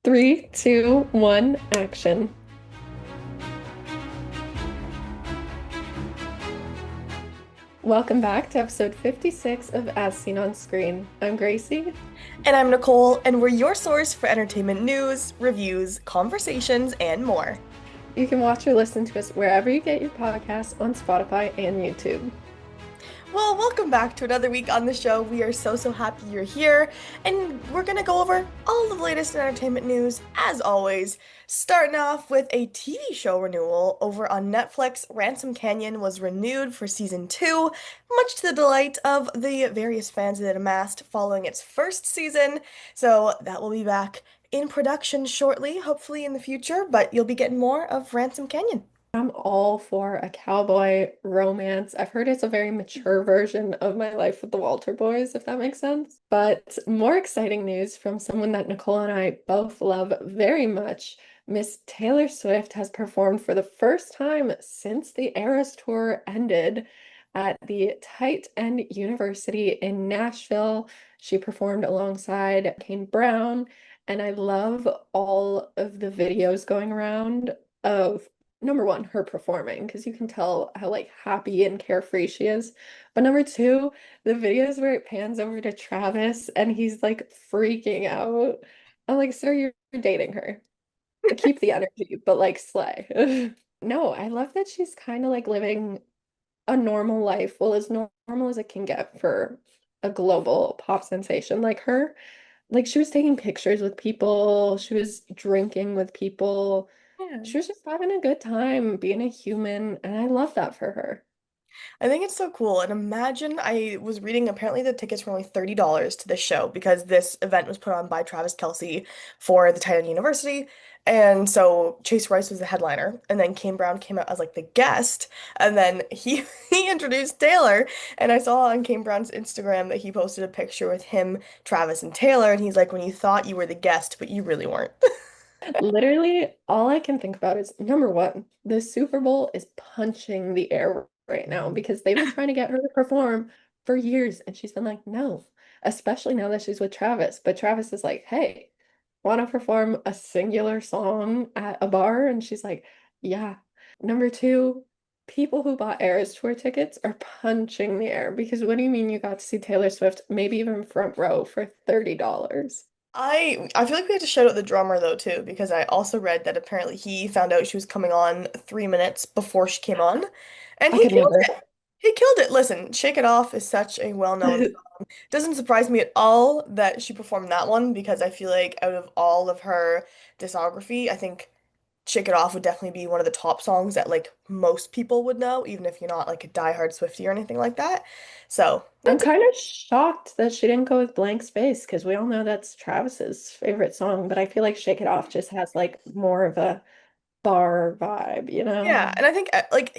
Three, two, one, action. Welcome back to episode 56 of As Seen on Screen. I'm Gracie. And I'm Nicole, and we're your source for entertainment news, reviews, conversations, and more. You can watch or listen to us wherever you get your podcasts on Spotify and YouTube. Well, welcome back to another week on the show. We are so happy you're here, and we're gonna go over all the latest in entertainment news, as always. Starting off with a TV show renewal over on Netflix. Ransom Canyon was renewed for season 2, much to the delight of the various fans that it amassed following its first season. So that will be back in production shortly, hopefully in the future, but you'll be getting more of Ransom Canyon. I'm all for a cowboy romance. I've heard it's a very mature version of My Life with the Walter Boys, if that makes sense. But more exciting news from someone that Nicole and I both love very much. Miss Taylor Swift has performed for the first time since the Eras Tour ended at the Tight End University in Nashville. She performed alongside Kane Brown, and I love all of the videos going around of number one, her performing, because you can tell how like happy and carefree she is. But number two, the videos where it pans over to Travis and he's like freaking out. I'm like, sir, you're dating her. Keep the energy, but like slay. No, I love that she's kind of like living a normal life. Well, as normal as it can get for a global pop sensation like her. Like she was taking pictures with people, she was drinking with people. Yeah. She was just having a good time being a human, and I love that for her. I think it's so cool. And imagine I was reading apparently the tickets were only $30 to this show because this event was put on by Travis Kelce for the Titan University. And so Chase Rice was the headliner, and then Kane Brown came out as like the guest, and then he he introduced Taylor. And I saw on Kane Brown's Instagram that he posted a picture with him, Travis, and Taylor, and he's like, when you thought you were the guest, but you really weren't. Literally, all I can think about is number one, the Super Bowl is punching the air right now because they've been trying to get her to perform for years, and she's been like, no, especially now that she's with Travis. But Travis is like, hey, want to perform a singular song at a bar? And she's like, yeah. Number two, people who bought Eras Tour tickets are punching the air because what do you mean you got to see Taylor Swift, maybe even front row for $30? I feel like we had to shout out the drummer though too, because I also read that apparently he found out she was coming on 3 minutes before she came on, and I he could killed never. it. He killed it. Listen, Shake It Off is such a well-known song. Doesn't surprise me at all that she performed that one because I feel like out of all of her discography, I think Shake It Off would definitely be one of the top songs that like most people would know, even if you're not like a diehard Swiftie or anything like that. So I'm that's kind of shocked that she didn't go with Blank Space because we all know that's Travis's favorite song, but I feel like Shake It Off just has like more of a bar vibe, you know? Yeah, and I think like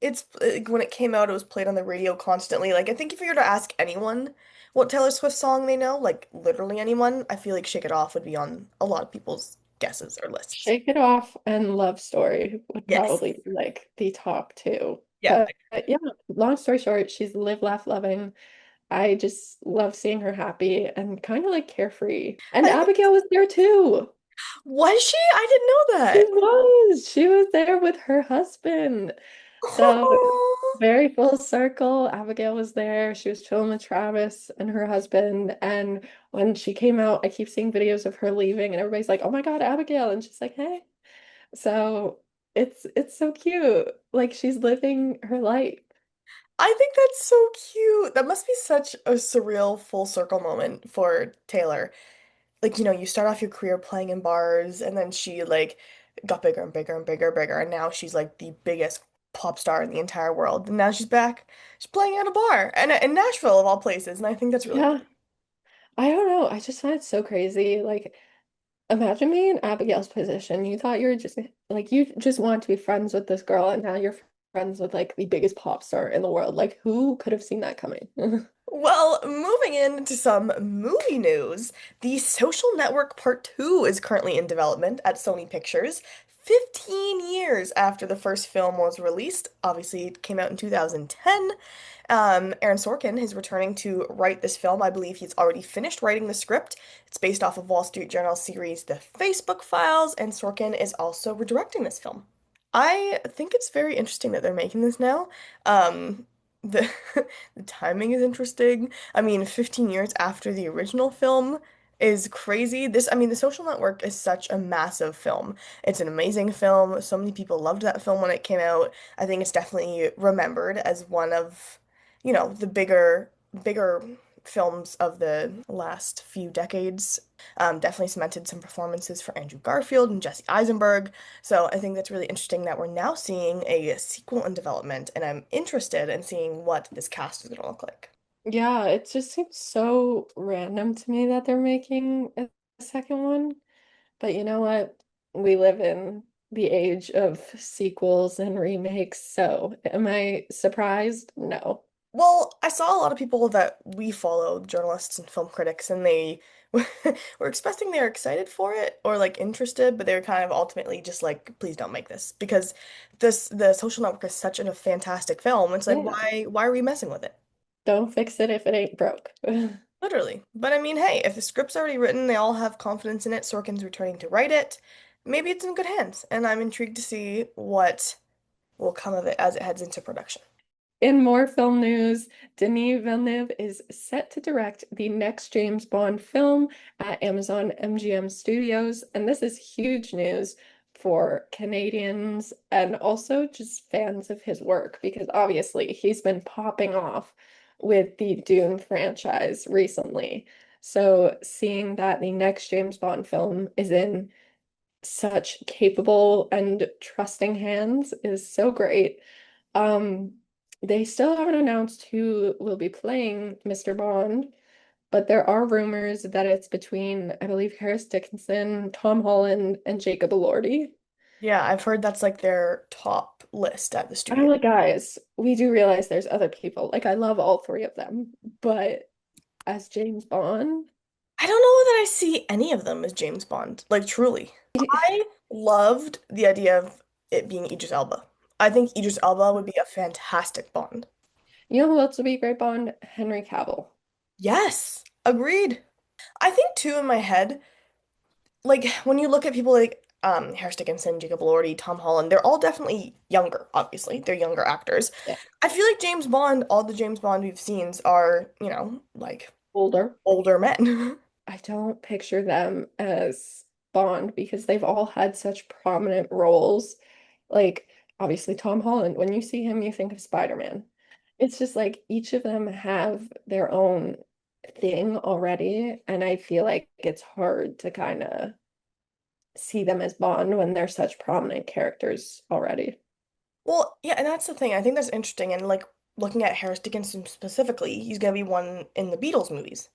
it's like, when it came out, it was played on the radio constantly. Like I think if you were to ask anyone what Taylor Swift song they know, like literally anyone, I feel like Shake It Off would be on a lot of people's guesses or lists. Shake It Off and Love Story would Yes. probably be like the top two. Yeah. But yeah, long story short, she's live, laugh, loving. I just love seeing her happy and kind of like carefree. And I think Abigail was there too. was she? I didn't know She that. was. She was there with her husband. So very full circle. Abigail was there. She was chilling with Travis and her husband. And when she came out, I keep seeing videos of her leaving, and everybody's like, "Oh my God, Abigail!" And she's like, "Hey." So it's so cute. Like she's living her life. I think that's so cute. That must be such a surreal full circle moment for Taylor. Like, you start off your career playing in bars, and then she like got bigger and bigger and bigger and bigger, and now she's like the biggest pop star in the entire world. And now she's back, she's playing at a bar and in Nashville of all places, and I think that's really Yeah. I don't know. I just find it so crazy. Like, imagine being in Abigail's position. You thought you were just like you just want to be friends with this girl, and now you're friends with like the biggest pop star in the world. Like, who could have seen that coming? Well, moving into some movie news, The Social Network Part 2 is currently in development at Sony Pictures, 15 years after the first film was released. Obviously, it came out in 2010. Aaron Sorkin is returning to write this film. I believe he's already finished writing the script. It's based off of Wall Street Journal series The Facebook Files, and Sorkin is also redirecting this film. I think it's very interesting that they're making this now. The the timing is interesting. I mean, 15 years after the original film is crazy. The Social Network is such a massive film. It's an amazing film. So many people loved that film when it came out. I think it's definitely remembered as one of, the bigger films of the last few decades. Definitely cemented some performances for Andrew Garfield and Jesse Eisenberg. So I think that's really interesting that we're now seeing a sequel in development, and I'm interested in seeing what this cast is going to look like. Yeah, it just seems so random to me that they're making a second one. But you know what? We live in the age of sequels and remakes, so am I surprised? No. Well, I saw a lot of people that we follow, journalists and film critics, and they were expressing they're excited for it or like interested, but they were kind of ultimately just like, please don't make this because the Social Network is such a fantastic film. It's like, Yeah. why are we messing with it? Don't fix it if it ain't broke. Literally. But I mean, hey, if the script's already written, they all have confidence in it. Sorkin's returning to write it. Maybe it's in good hands, and I'm intrigued to see what will come of it as it heads into production. In more film news, Denis Villeneuve is set to direct the next James Bond film at Amazon MGM Studios, and this is huge news for Canadians and also just fans of his work because obviously he's been popping off with the Dune franchise recently. So seeing that the next James Bond film is in such capable and trusting hands is so great. Um, they still haven't announced who will be playing Mr. Bond, but there are rumors that it's between, I believe, Harris Dickinson, Tom Holland, and Jacob Elordi. Yeah, I've heard that's like their top list at the And I'm studio. like, guys, we do realize there's other people. Like, I love all three of them, but as James Bond, I don't know that I see any of them as James Bond. Like, truly. you I loved the idea of it being Idris Elba. I think Idris Elba would be a fantastic Bond. know who else would be a great Bond? Henry Cavill. Yes, agreed. I think too in my head, like when you look at people like Harris Dickinson, Jacob Elordi, Tom Holland, they're all definitely younger, obviously. They're younger actors. Yeah, I feel like James Bond, all the James Bond we've seen are, like older. older men. I don't picture them as Bond because they've all had such prominent roles. Like, obviously, Tom Holland, when you see him, you think of Spider-Man. It's just like each of them have their own thing already. And I feel like it's hard to kind of see them as Bond when they're such prominent characters already. Well, yeah, and that's the thing. I think that's interesting. And like looking at Harris Dickinson specifically, he's gonna be one in the Beatles movies.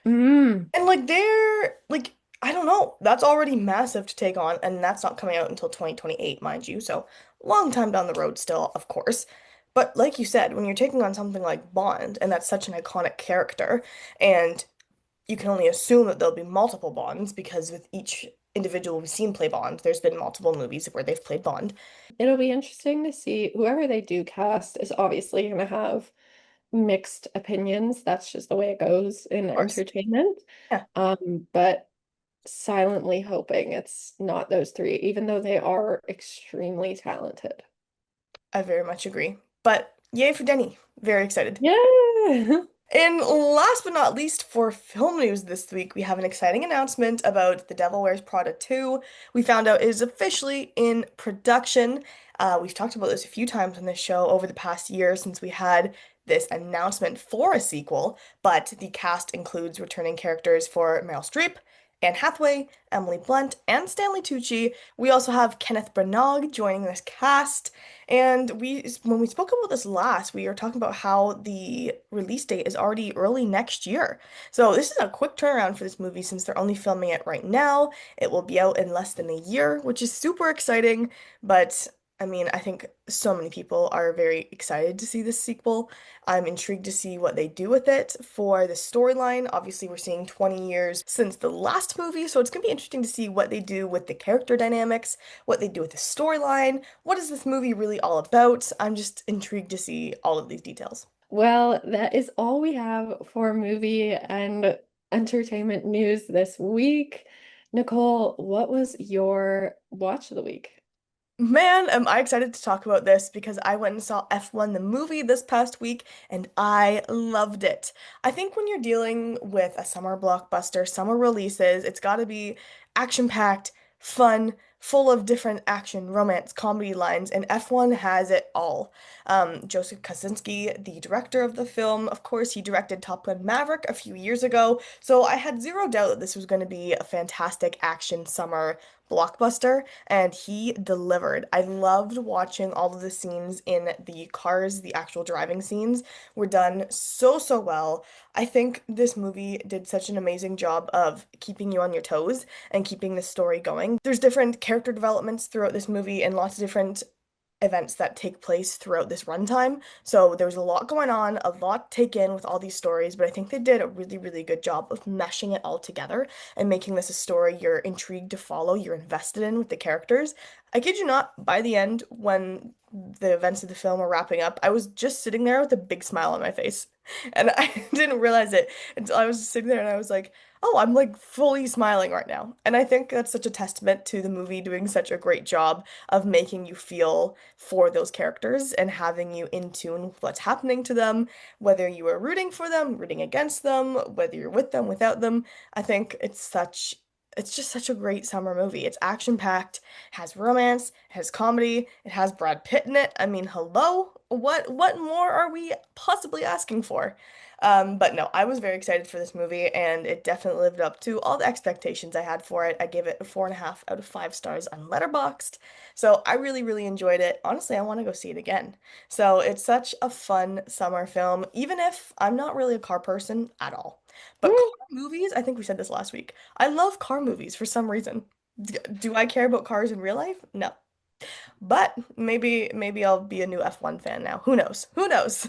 Mm, And like they're like I don't know, that's already massive to take on, and that's not coming out until 2028, mind you. So long time down the road still, of course. But like you said, when you're taking on something like Bond, and that's such an iconic character, and you can only assume that there'll be multiple Bonds because with each individual we've seen play Bond, there's been multiple movies where they've played Bond. it'll be interesting to see whoever they do cast is obviously going to have mixed opinions. That's just the way it goes in Of course. entertainment. Yeah, But silently hoping it's not those three, even though they are extremely talented. I very much agree. But yay for Denny. Very excited. Yeah. And last but not least, for film news this week, we have an exciting announcement about The Devil Wears Prada 2. We found out it is officially in production. We've talked about this a few times on this show over the past year since we had this announcement for a sequel, but the cast includes returning characters for Meryl Streep, Anne Hathaway, Emily Blunt, and Stanley Tucci. We also have Kenneth Branagh joining this cast. And when we spoke about this last, we were talking about how the release date is already early next year. So this is a quick turnaround for this movie since they're only filming it right now. It will be out in less than a year, which is super exciting. But I mean, I think so many people are very excited to see this sequel. I'm intrigued to see what they do with it for the storyline. Obviously, we're seeing 20 years since the last movie, so it's going to be interesting to see what they do with the character dynamics, what they do with the storyline. What is this movie really all about? I'm just intrigued to see all of these details. Well, that is all we have for movie and entertainment news this week. Nicole, what was your watch of the week? Man, am I excited to talk about this because I went and saw F1 the movie this past week and I loved it. I think when you're dealing with a summer blockbuster, summer releases, it's got to be action-packed, fun, full of different action, romance, comedy lines, and F1 has it all. Joseph Kosinski, the director of the film, of course, he directed Top Gun Maverick a few years ago, so I had zero doubt that this was going to be a fantastic action summer blockbuster, and he delivered. I loved watching all of the scenes in the cars, the actual driving scenes were done so well. I think this movie did such an amazing job of keeping you on your toes and keeping the story going. There's different character developments throughout this movie and lots of different events that take place throughout this runtime. So there was a lot going on, a lot to take in with all these stories, but I think they did a really good job of meshing it all together and making this a story you're intrigued to follow, you're invested in with the characters. I kid you not, by the end, when the events of the film are wrapping up, I was just sitting there with a big smile on my face. And I didn't realize it until I was sitting there and I was like, oh, I'm like fully smiling right now. And I think that's such a testament to the movie doing such a great job of making you feel for those characters and having you in tune with what's happening to them, whether you are rooting for them, rooting against them, whether you're with them, without them. I think it's just such a great summer movie. It's action-packed, has romance, has comedy, it has Brad Pitt in it. I mean, hello? What more are we possibly asking for? But no, I was very excited for this movie, and it definitely lived up to all the expectations I had for it. I gave it a 4.5 out of 5 stars on Letterboxd. So I really enjoyed it. Honestly, I want to go see it again. So it's such a fun summer film, even if I'm not really a car person at all. But car movies, I think we said this last week. I love car movies for some reason. Do I care about cars in real life? No. But maybe I'll be a new F1 fan now. Who knows? Who knows?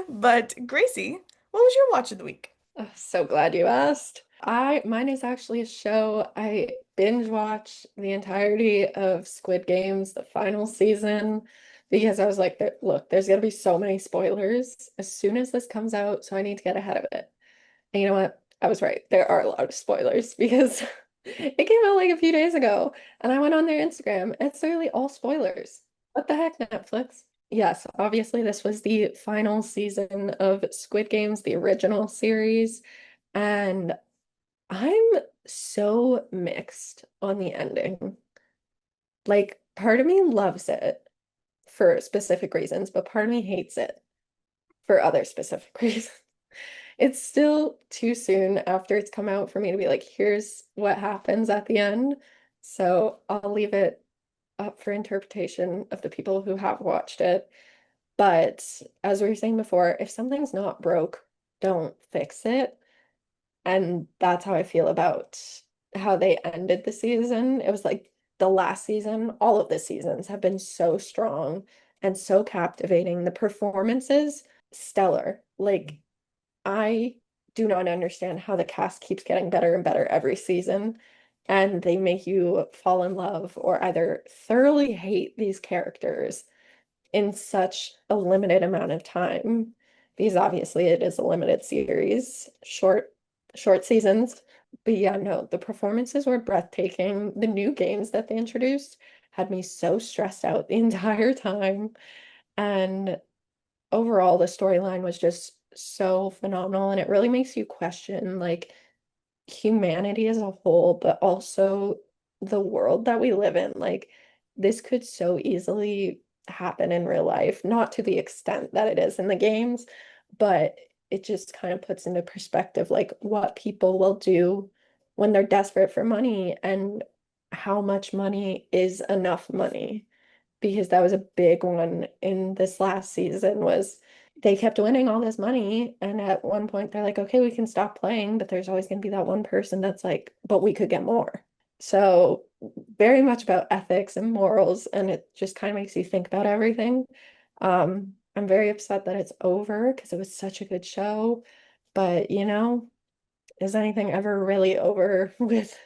But Gracie, what was your watch of the week? Oh, so glad you asked. Mine is actually a show. I binge watched the entirety of Squid Games, the final season, because I was like, look, there's gonna be so many spoilers as soon as this comes out, so I need to get ahead of it. And you know what? I was right. There are a lot of spoilers because it came out like a few days ago, and I went on their Instagram. It's literally all spoilers. What the heck, Netflix? Yes, obviously, this was the final season of Squid Games, the original series, and I'm so mixed on the ending. Like, part of me loves it for specific reasons, but part of me hates it for other specific reasons. It's still too soon after it's come out for me to be like, here's what happens at the end. So I'll leave it up for interpretation of the people who have watched it. But as we were saying before, if something's not broke, don't fix it. And that's how I feel about how they ended the season. It was like the last season, all of the seasons have been so strong and so captivating. The performances, stellar. Like, I do not understand how the cast keeps getting better and better every season. And they make you fall in love or either thoroughly hate these characters in such a limited amount of time. Because obviously it is a limited series, short seasons. But yeah, no, the performances were breathtaking. The new games that they introduced had me so stressed out the entire time. And overall, the storyline was just so phenomenal. And it really makes you question like humanity as a whole, but also the world that we live in. Like, this could so easily happen in real life, not to the extent that it is in the games, but it just kind of puts into perspective like what people will do when they're desperate for money and how much money is enough money, because that was a big one in this last season was they kept winning all this money, and at one point they're like, okay, we can stop playing, but there's always going to be that one person that's like, but we could get more. So very much about ethics and morals, and it just kind of makes you think about everything. I'm very upset that it's over because it was such a good show. But, is anything ever really over with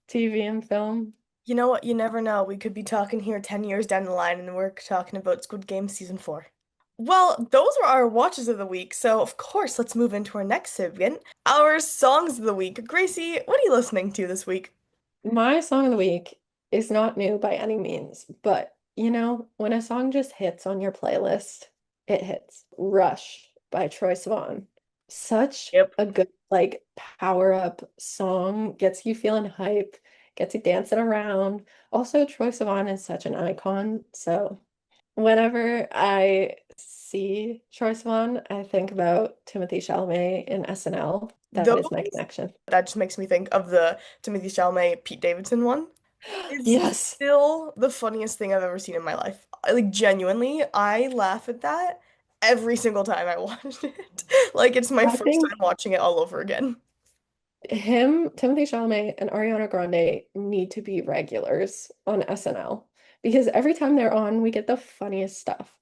TV and film? You know what? You never know. We could be talking here 10 years down the line and we're talking about Squid Game season 4. Well, those were our watches of the week, so of course, let's move into our next segment, our songs of the week. Gracie, what are you listening to this week? My song of the week is not new by any means, but when a song just hits on your playlist, it hits. Rush by Troye Sivan. Such Yep. a good, like, power up song, gets you feeling hype, gets you dancing around. Also, Troye Sivan is such an icon, so whenever I see Troye Sivan, I think about Timothy Chalamet in SNL. That is my Those, connection. that just makes me think of the Timothy Chalamet, Pete Davidson one. It's Yes. still the funniest thing I've ever seen in my life. Like, genuinely, I laugh at that every single time I watch it. Like, it's my I first think time watching it all over again. Timothy Chalamet, and Ariana Grande need to be regulars on SNL because every time they're on, we get the funniest stuff.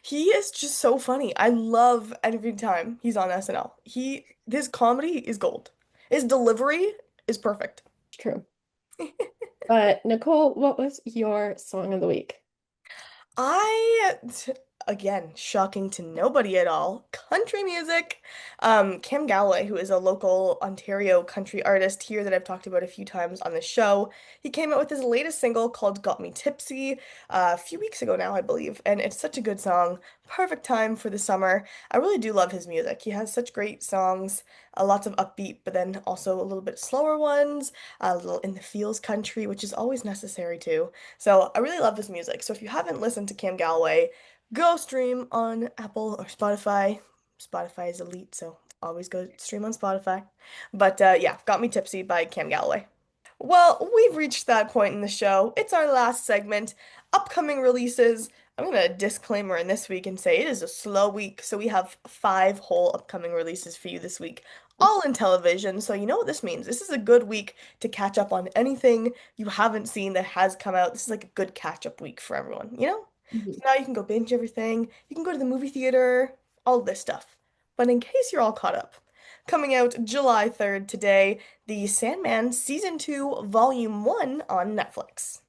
He is just so funny. I love every time he's on SNL. His comedy is gold. His delivery is perfect. It's true. But Nicole, what was your song of the week? I, again, shocking to nobody at all, country music. Cam Galloway, who is a local Ontario country artist here that I've talked about a few times on the show, he came out with his latest single called Got Me Tipsy a few weeks ago now, I believe, and it's such a good song. Perfect time for the summer. I really do love his music. He has such great songs, lots of upbeat, but then also a little bit slower ones, a little in the feels country, which is always necessary too. So I really love this music. So if you haven't listened to Cam Galloway, go stream on Apple or Spotify. Spotify is elite, so always go stream on Spotify. But yeah, Got Me Tipsy by Cam Galloway. Well, we've reached that point in the show. It's our last segment. Upcoming releases. I'm gonna disclaimer in this week and say it is a slow week, so we have 5 whole upcoming releases for you this week, all in television. So you know what this means. This is a good week to catch up on anything you haven't seen that has come out. This is like a good catch-up week for everyone, you know? So Mhm. now you can go binge everything. You can go to the movie theater, all this stuff. But in case you're all caught up, coming out July 3rd today. The Sandman Season 2, Volume 1 on Netflix.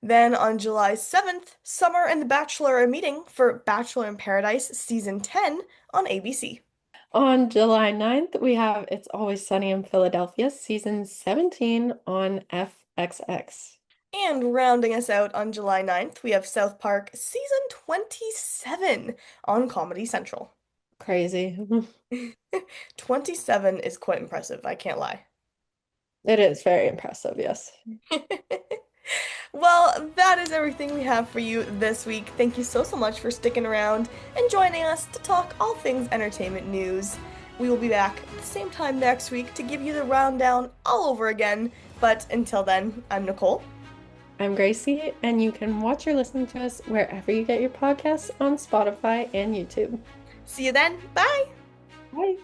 Then on July 7th, Summer and The Bachelor are meeting for Bachelor in Paradise Season 10 on ABC. On July 9th, we have It's Always Sunny in Philadelphia, season 17 on FXX. And rounding us out on July 9th, we have South Park Season 27 on Comedy Central. Crazy. 27 is quite impressive, I can't lie. It is very impressive, yes. Well, that is everything we have for you this week. Thank you so much for sticking around and joining us to talk all things entertainment news. We will be back at the same time next week to give you the rundown all over again. But until then, I'm Nicole. I'm Gracie, and you can watch or listen to us wherever you get your podcasts on Spotify and YouTube. See you then. Bye. Bye.